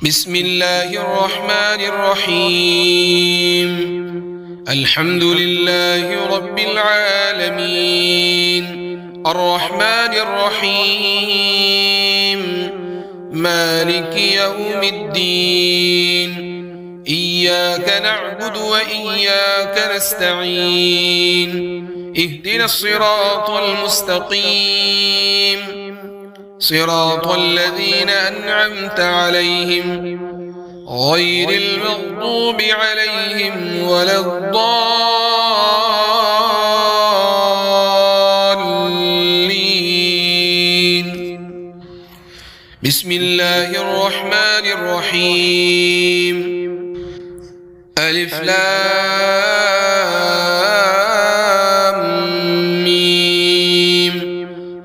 بسم الله الرحمن الرحيم. الحمد لله رب العالمين، الرحمن الرحيم، مالك يوم الدين. إياك نعبد وإياك نستعين، اهدنا الصراط المستقيم، صراط الذين أنعمت عليهم غير المغضوب عليهم ولا الضالين. بسم الله الرحمن الرحيم. ألف لام ميم.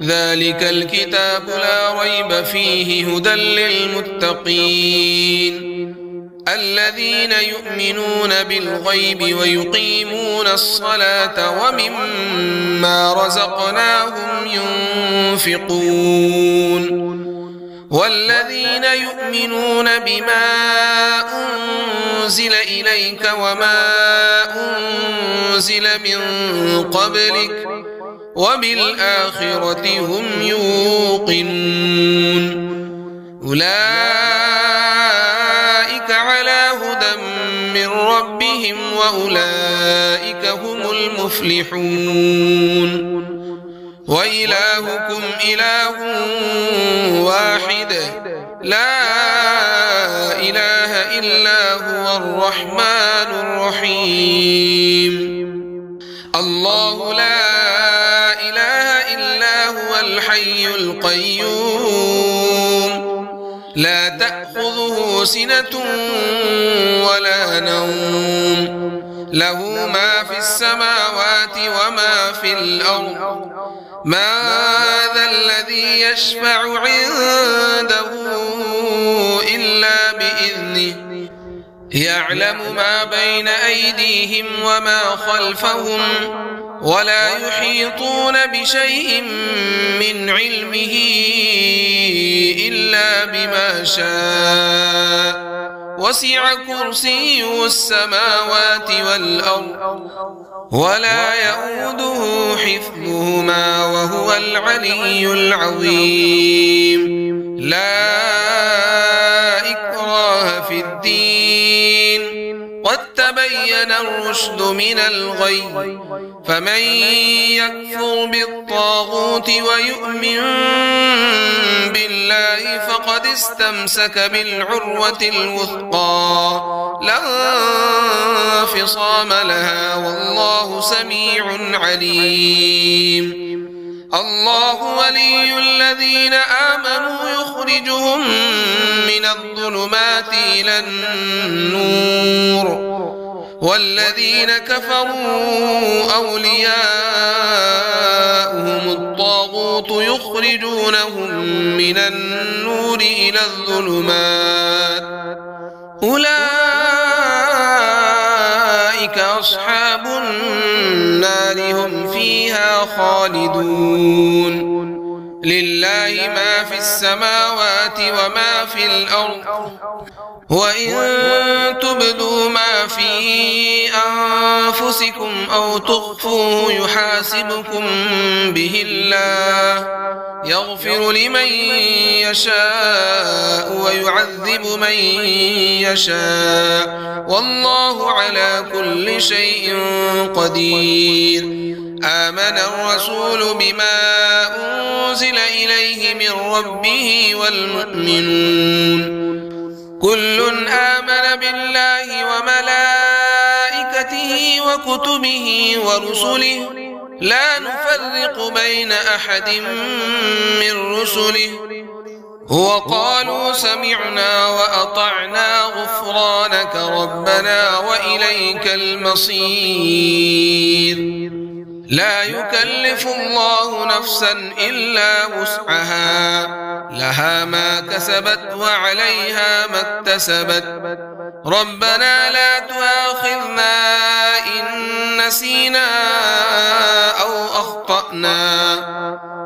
ذلك الكتاب لا ريب فيه هدى للمتقين الذين يؤمنون بالغيب ويقيمون الصلاة ومما رزقناهم ينفقون والذين يؤمنون بما أنزل إليك وما أنزل من قبلك وبالآخرة هم يوقنون. أولئك على هدى من ربهم وأولئك هم المفلحون. وإلهكم إله واحد لا إله إلا هو الرحمن الرحيم. الله لا الحي القيوم لا تأخذه سنة ولا نوم، له ما في السماوات وما في الأرض. ما ذا الذي يشفع عنده إلا بإذنه، يعلم ما بين أيديهم وما خلفهم ولا يحيطون بشيء من علمه إلا بما شاء. وسع كرسيه السماوات والأرض ولا يئوده حفظهما وهو العلي العظيم. لا إكراه في الدين قد تبين الرشد من الغي، فمن يكفر بالطاغوت ويؤمن بالله فقد استمسك بالعروة الوثقى لا انفصام لها والله سميع عليم. الله ولي الذين آمنوا يخرجهم من الظلمات إلى النور والذين كفروا أولياؤهم الطاغوت يخرجونهم من النور إلى الظلمات. أولئك أصحاب النار هم فيها خالدون. لله ما في السماوات وما في الأرض، وإن تبدوا ما في أنفسكم أو تخفوه يحاسبكم به الله، يغفر لمن يشاء ويعذب من يشاء والله على كل شيء قدير. آمن الرسول بما أنزل إليه من ربه والمؤمنون كل آمن بالله وملائكته وكتبه ورسله لا نفرق بين أحد من رسله وقالوا سمعنا وأطعنا غفرانك ربنا وإليك المصير. لا يكلف الله نفسا إلا وسعها، لها ما كسبت وعليها ما اكتسبت. ربنا لا تؤاخذنا إن نسينا أو أخطأنا،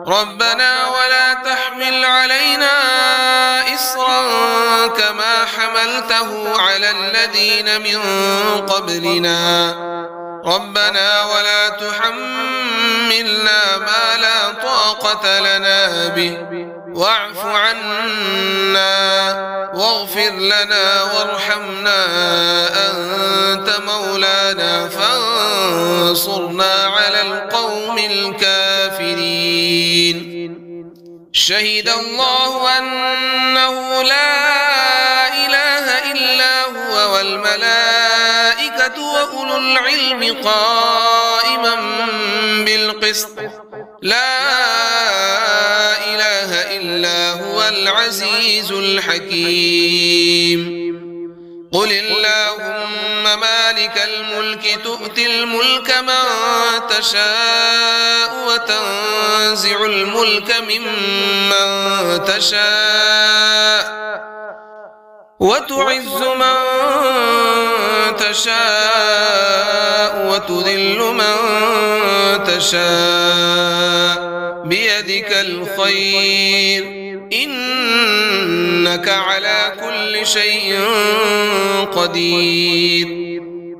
ربنا ولا تحمل علينا إصرا كما حملته على الذين من قبلنا ربنا ولا تحملنا ما لا طاقة لنا به واعف عنا واغفر لنا وارحمنا أنت مولانا فانصرنا على القوم الكافرين. شهد الله أنه لا إله إلا هو والملائكة وأولو العلم قائما بالقسط لا إله إلا هو العزيز الحكيم. قل اللهم مالك الملك تؤتي الملك من تشاء وتنزع الملك ممن تشاء وتعز من تشاء وتذل من تشاء بيدك الخير إنك على كل شيء قدير.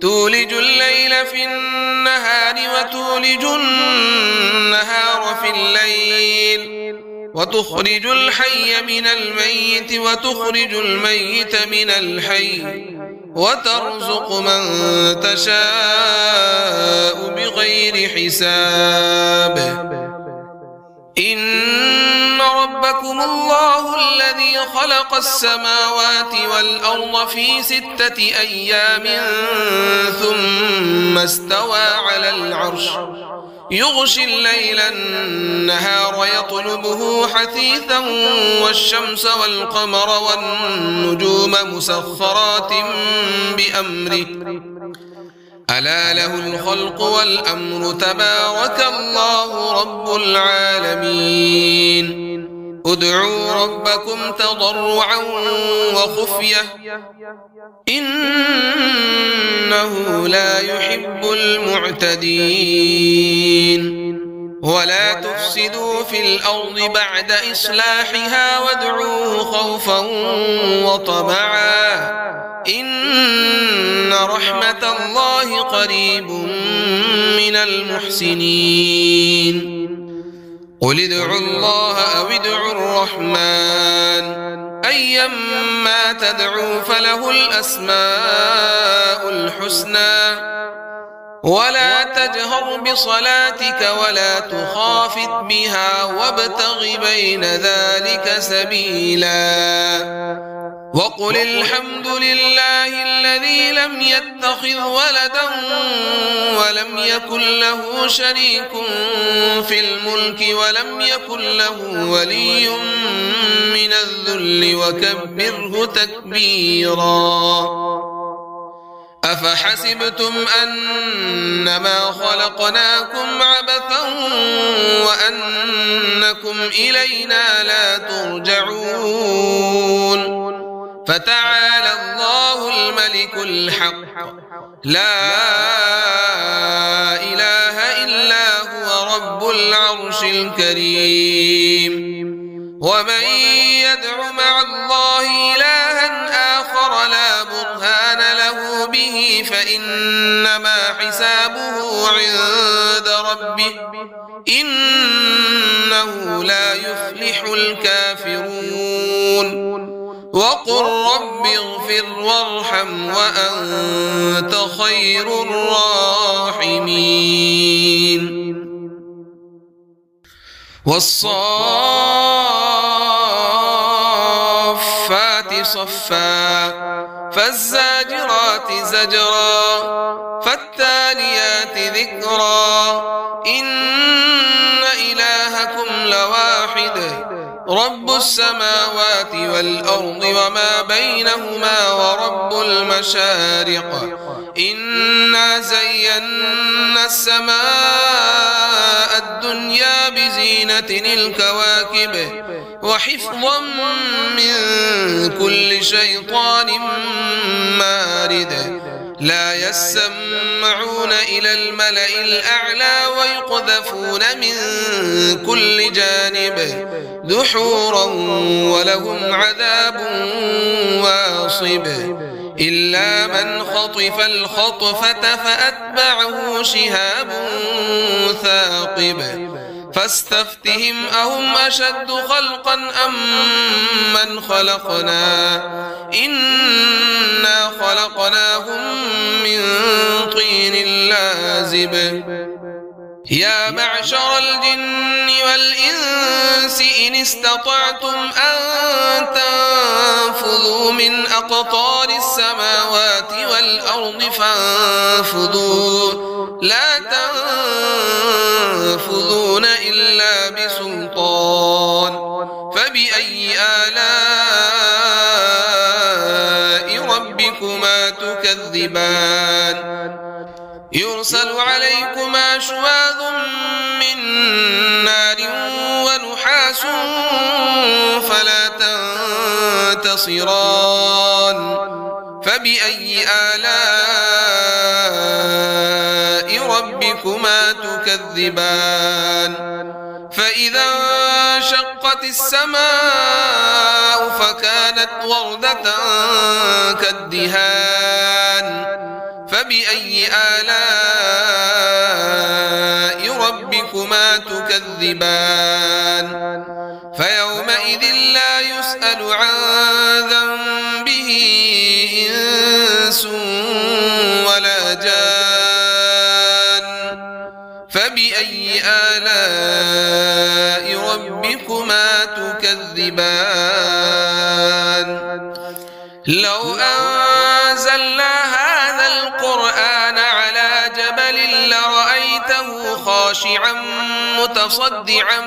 تولج الليل في النهار وتولج النهار في الليل وتخرج الحي من الميت وتخرج الميت من الحي وترزق من تشاء بغير حساب. إن ربكم الله الذي خلق السماوات والأرض في 6 أيام ثم استوى على العرش يغشي الليل النهار يطلبه حثيثا والشمس والقمر والنجوم مسخرات بأمره ألا له الخلق والأمر تبارك الله رب العالمين. ادعوا ربكم تضرعا وخفية إنه لا يحب المعتدين. ولا تفسدوا في الأرض بعد إصلاحها وادعوه خوفا وطمعا إن رحمة الله قريب من المحسنين. قل ادعوا الله أو ادعوا الرحمن أيما تدعوا فله الأسماء الحسنى ولا تجهر بصلاتك ولا تخافت بها وابتغ بين ذلك سبيلا. وقل الحمد لله الذي لم يتخذ ولدا ولم يكن له شريك في الملك ولم يكن له ولي من الذل وكبره تكبيرا. أفحسبتم أنما خلقناكم عبثا وأنكم إلينا لا ترجعون. فتعالى الله الملك الحق لا إله إلا هو رب العرش الكريم. ومن يدع مع الله إلها آخر لا برهان له به فإنما حسابه عند ربه إنه لا يفلح الكافرون. وقل رب اغفر وارحم وأنت خير الراحمين. والصافات صفا فالزاجرات زجرا فالتاليات ذكرا إن إلهكم لواحد رب السماوات والأرض وما بينهما ورب المشارق إنا زينا السماء الدنيا بزينة الكواكب وحفظا من كل شيطان مارد لا يسمعون إلى الملأ الأعلى ويقذفون من كل جانب دحورا ولهم عذاب واصب إلا من خطف الخطفة فأتبعه شهاب ثاقب فاستفتهم أهم أشد خلقا أم من خلقنا إنا خلقناهم من طين لازب يا معشر الجن والإنس إن استطعتم أن تنفذوا من أقطار السماوات والأرض فانفذوا لا تنفذون إلا بسلطان فبأي آلاء ربكما تكذبان يرسل عليكما شواظ من نار ونحاس فلا تنتصران فبأي آلاء ربكما تكذبان فإذا انشقت السماء فكانت وردة كالدهان فبأي آلاء ربكما تكذبان فيومئذ لا يسأل عن ذنبه إنس ولا جان فبأي آلاء ربكما تكذبان لو أنزلنا هذا القرآن على جبل لرأيته خاشعا متصدعا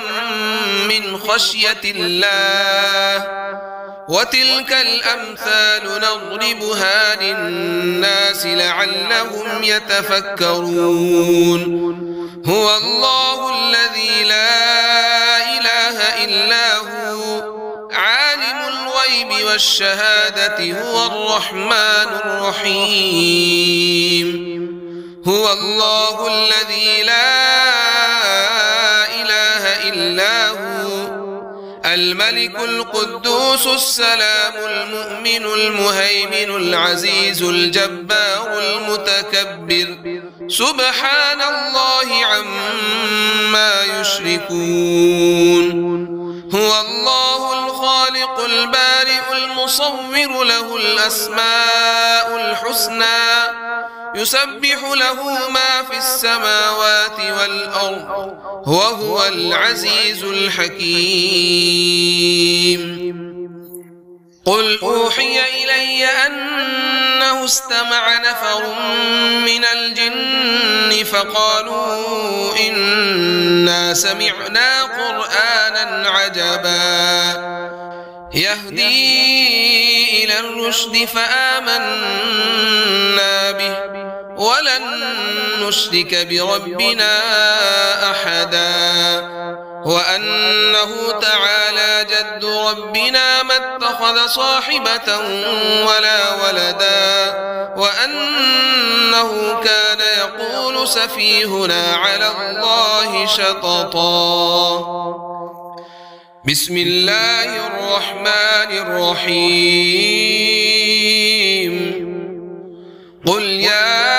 من خشية الله وتلك الأمثال نضربها للناس لعلهم يتفكرون هو الله الذي لا إله إلا هو عالم الغيب والشهادة هو الرحمن الرحيم هو الله الذي لا إله إلا هو الملك القدوس السلام المؤمن المهيمن العزيز الجبار المتكبر سبحان الله عما يشركون هو الله الخالق البارئ المصور له الأسماء الحسنى يسبح له ما في السماوات والأرض وهو العزيز الحكيم قل أوحي إلي أنه استمع نفر من الجن فقالوا إنا سمعنا قرآنا عجبا يهدي إلى الرشد فآمنا به ولن نشرك بربنا أحدا وأنه تعالى جد ربنا ما اتخذ صاحبة ولا ولدا وأنه كان يقول سفيهنا على الله شططا بسم الله الرحمن الرحيم قل يا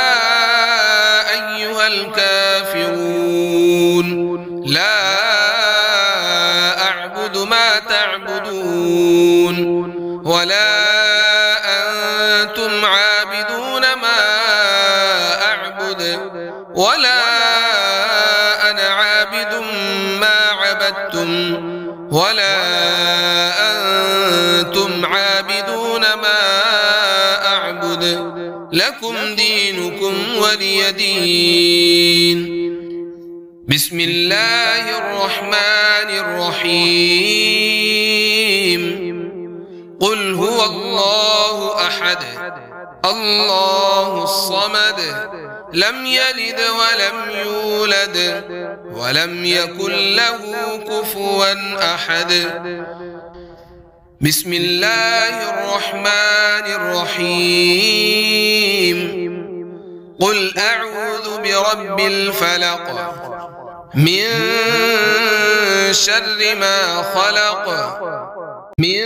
أيها الكافرون لا أعبد ما تعبدون ولا أنتم عابدون ما أعبد ولا أنا عابد ما عبدتم ولا أنتم عابدون ما أعبد لكم دينكم ولي دين بسم الله الرحمن الرحيم قل هو الله أحد الله الصمد لم يلد ولم يولد ولم يكن له كفوا أحد بسم الله الرحمن الرحيم قل أعوذ برب الفلق من شر ما خلق من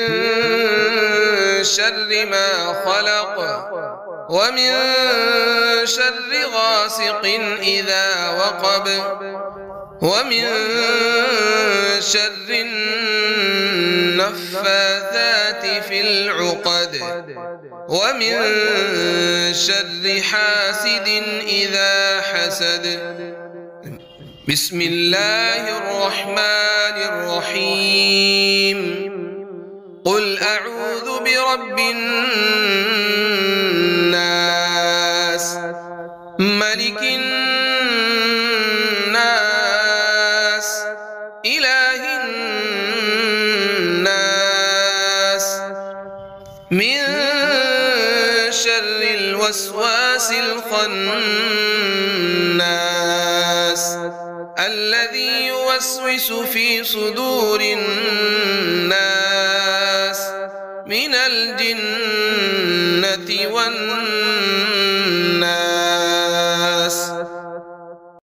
شر ما خلق ومن شر غاسق إذا وقب ومن شر النفاثات في العقد ومن شر حاسد إذا حسد. بسم الله الرحمن الرحيم. قل أعوذ برب الناس ملك الناس إله الناس من شر الوسواس الخناس الذي يوسوس في صدور الناس من الجنة والناس.